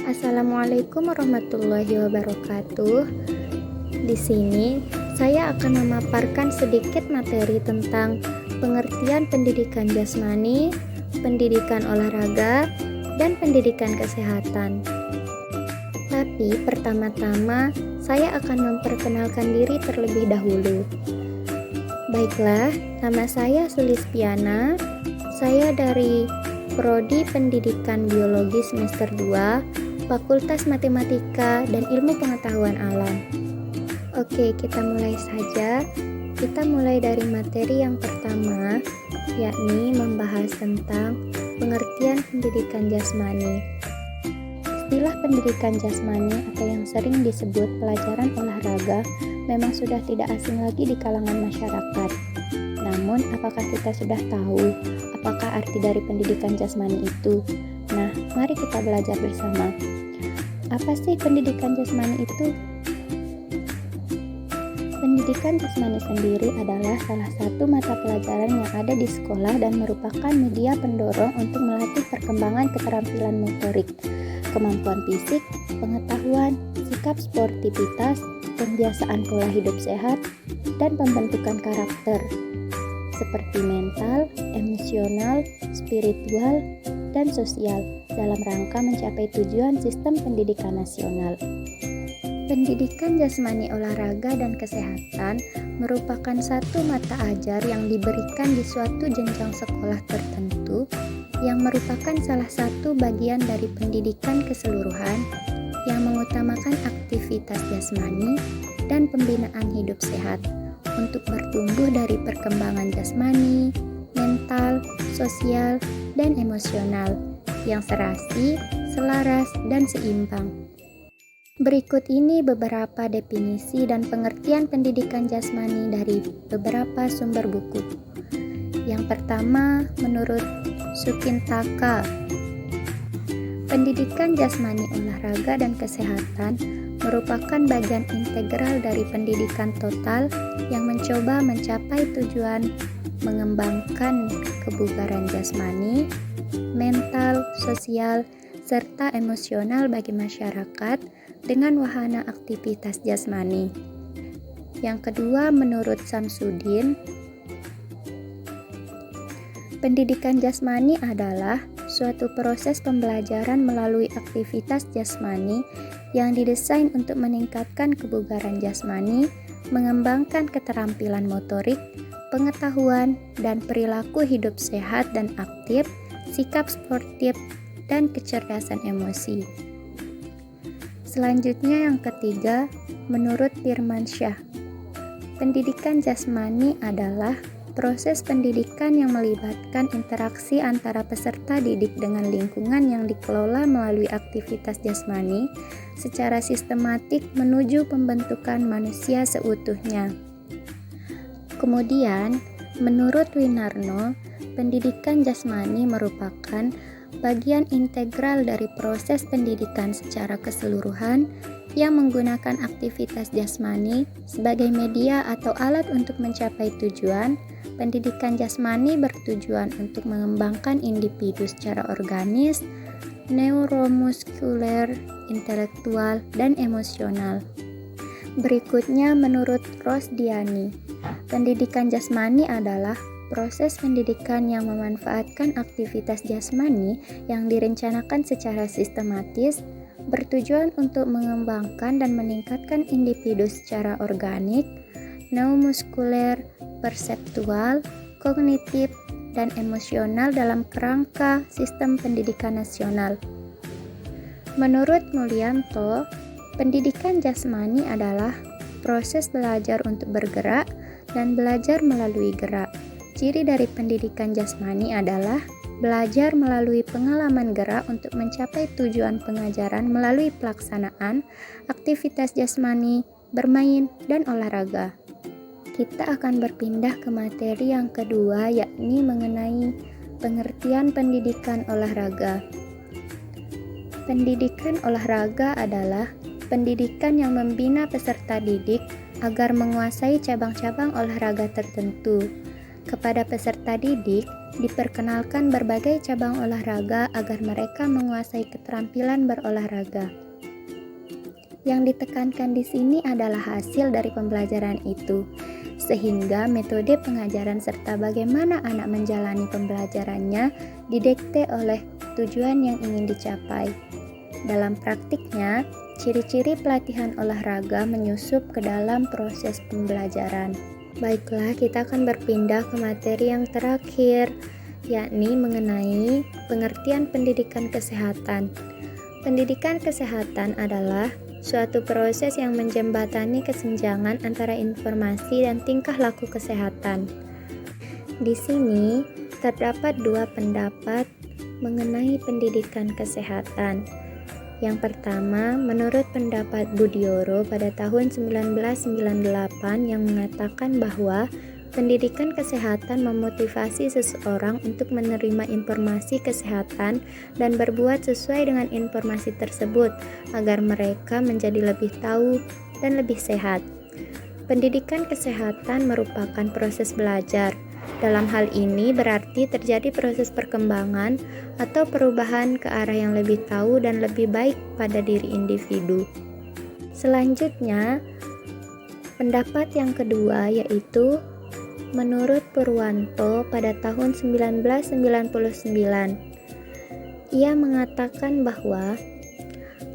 Assalamualaikum warahmatullahi wabarakatuh. Di sini saya akan memaparkan sedikit materi tentang pengertian pendidikan jasmani, pendidikan olahraga, dan pendidikan kesehatan. Tapi pertama-tama saya akan memperkenalkan diri terlebih dahulu. Baiklah, nama saya Sulispiana. Saya dari Prodi Pendidikan Biologi semester 2, Fakultas Matematika dan Ilmu Pengetahuan Alam. Oke, kita mulai saja. Kita mulai dari materi yang pertama, yakni membahas tentang pengertian pendidikan jasmani. Istilah pendidikan jasmani atau yang sering disebut pelajaran olahraga memang sudah tidak asing lagi di kalangan masyarakat. Namun, apakah kita sudah tahu apakah arti dari pendidikan jasmani itu? Nah, mari kita belajar bersama. Apa sih pendidikan jasmani itu? Pendidikan jasmani sendiri adalah salah satu mata pelajaran yang ada di sekolah dan merupakan media pendorong untuk melatih perkembangan keterampilan motorik, kemampuan fisik, pengetahuan, sikap sportivitas, kebiasaan pola hidup sehat, dan pembentukan karakter seperti mental, emosional, spiritual, dan sosial dalam rangka mencapai tujuan sistem pendidikan nasional. Pendidikan jasmani olahraga dan kesehatan merupakan satu mata ajar yang diberikan di suatu jenjang sekolah tertentu yang merupakan salah satu bagian dari pendidikan keseluruhan yang mengutamakan aktivitas jasmani dan pembinaan hidup sehat untuk bertumbuh dari perkembangan jasmani, mental, sosial, dan emosional yang serasi, selaras, dan seimbang. Berikut ini beberapa definisi dan pengertian pendidikan jasmani dari beberapa sumber buku. Yang pertama, menurut Sukintaka, pendidikan jasmani olahraga dan kesehatan merupakan bagian integral dari pendidikan total yang mencoba mencapai tujuan mengembangkan kebugaran jasmani, mental, sosial, serta emosional bagi masyarakat dengan wahana aktivitas jasmani. Yang kedua, menurut Samsudin, pendidikan jasmani adalah suatu proses pembelajaran melalui aktivitas jasmani yang didesain untuk meningkatkan kebugaran jasmani, mengembangkan keterampilan motorik, pengetahuan, dan perilaku hidup sehat dan aktif, sikap sportif, dan kecerdasan emosi. Selanjutnya yang ketiga, menurut Firmansyah, pendidikan jasmani adalah proses pendidikan yang melibatkan interaksi antara peserta didik dengan lingkungan yang dikelola melalui aktivitas jasmani secara sistematik menuju pembentukan manusia seutuhnya. Kemudian, menurut Winarno, pendidikan jasmani merupakan bagian integral dari proses pendidikan secara keseluruhan yang menggunakan aktivitas jasmani sebagai media atau alat untuk mencapai tujuan. Pendidikan jasmani bertujuan untuk mengembangkan individu secara organis, neuromuskuler, intelektual, dan emosional. Berikutnya menurut Rosdiani, pendidikan jasmani adalah proses pendidikan yang memanfaatkan aktivitas jasmani yang direncanakan secara sistematis, bertujuan untuk mengembangkan dan meningkatkan individu secara organik, neuromuskuler, perseptual, kognitif, dan emosional dalam kerangka sistem pendidikan nasional. Menurut Mulyanto, pendidikan jasmani adalah proses belajar untuk bergerak dan belajar melalui gerak. Ciri dari pendidikan jasmani adalah belajar melalui pengalaman gerak untuk mencapai tujuan pengajaran melalui pelaksanaan aktivitas jasmani, bermain, dan olahraga. Kita akan berpindah ke materi yang kedua, yakni mengenai pengertian pendidikan olahraga. Pendidikan olahraga adalah pendidikan yang membina peserta didik agar menguasai cabang-cabang olahraga tertentu. Kepada peserta didik, Diperkenalkan berbagai cabang olahraga agar mereka menguasai keterampilan berolahraga. Yang ditekankan di sini adalah hasil dari pembelajaran itu, sehingga metode pengajaran serta bagaimana anak menjalani pembelajarannya didikte oleh tujuan yang ingin dicapai. Dalam praktiknya, ciri-ciri pelatihan olahraga menyusup ke dalam proses pembelajaran. Baiklah, kita akan berpindah ke materi yang terakhir, yakni mengenai pengertian pendidikan kesehatan. Pendidikan kesehatan adalah suatu proses yang menjembatani kesenjangan antara informasi dan tingkah laku kesehatan. Di sini terdapat dua pendapat mengenai pendidikan kesehatan. Yang pertama, menurut pendapat Budioro pada tahun 1998 yang mengatakan bahwa pendidikan kesehatan memotivasi seseorang untuk menerima informasi kesehatan dan berbuat sesuai dengan informasi tersebut agar mereka menjadi lebih tahu dan lebih sehat. Pendidikan kesehatan merupakan proses belajar. Dalam hal ini berarti terjadi proses perkembangan atau perubahan ke arah yang lebih tahu dan lebih baik pada diri individu. Selanjutnya, pendapat yang kedua yaitu menurut Purwanto pada tahun 1999. Ia mengatakan bahwa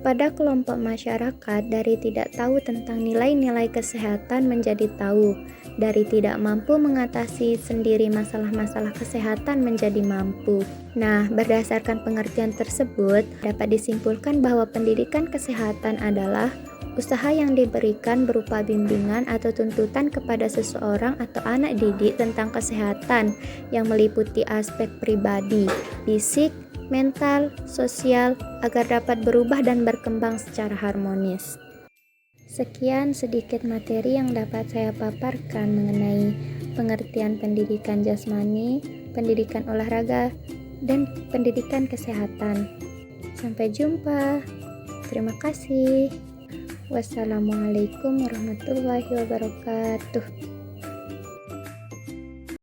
pada kelompok masyarakat dari tidak tahu tentang nilai-nilai kesehatan menjadi tahu, dari tidak mampu mengatasi sendiri masalah-masalah kesehatan menjadi mampu. Nah, berdasarkan pengertian tersebut, dapat disimpulkan bahwa pendidikan kesehatan adalah usaha yang diberikan berupa bimbingan atau tuntutan kepada seseorang atau anak didik tentang kesehatan yang meliputi aspek pribadi, fisik, mental, sosial, agar dapat berubah dan berkembang secara harmonis. Sekian sedikit materi yang dapat saya paparkan mengenai pengertian pendidikan jasmani, pendidikan olahraga, dan pendidikan kesehatan. Sampai jumpa. Terima kasih. Wassalamualaikum warahmatullahi wabarakatuh.